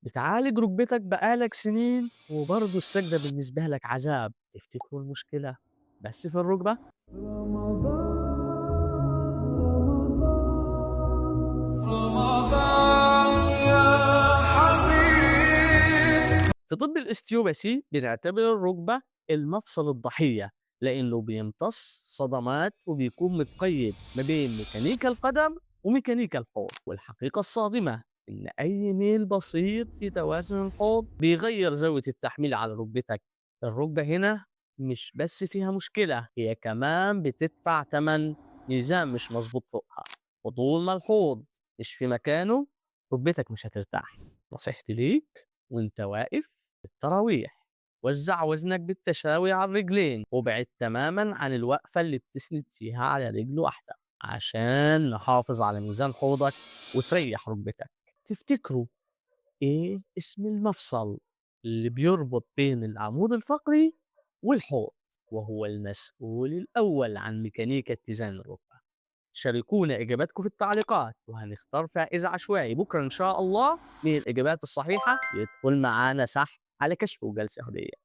بتعالج ركبتك بقالك سنين وبرضه السجدة بالنسبة لك عذاب، تفتكروا المشكلة بس في الركبة؟ رمضان يا حبيب. في طب الاستيوباسي بنعتبر الركبة المفصل الضحية، لأنه بيمتص صدمات وبيكون متقيد ما بين ميكانيكا القدم وميكانيكا الحوض. والحقيقة الصادمة إن أي ميل بسيط في توازن الحوض بيغير زاوية التحميل على ركبتك. الركبة هنا مش بس فيها مشكلة، هي كمان بتدفع تمن ميزان مش مظبوط فوقها. وطول ما الحوض مش في مكانه ركبتك مش هترتاح. نصيحتي ليك وانت واقف التراويح، وزع وزنك بالتساوي على الرجلين وابعد تماما عن الوقفة اللي بتسند فيها على رجل واحدة عشان نحافظ على ميزان حوضك وتريح ركبتك. تفتكروا ايه اسم المفصل اللي بيربط بين العمود الفقري والحوض وهو المسؤول الأول عن ميكانيكا اتزان الركبة؟ شاركونا إجاباتكم في التعليقات وهنختار فائز عشوائي بكرة إن شاء الله من الإجابات الصحيحة يدخل معانا سحب على كشف وجلسة هدية.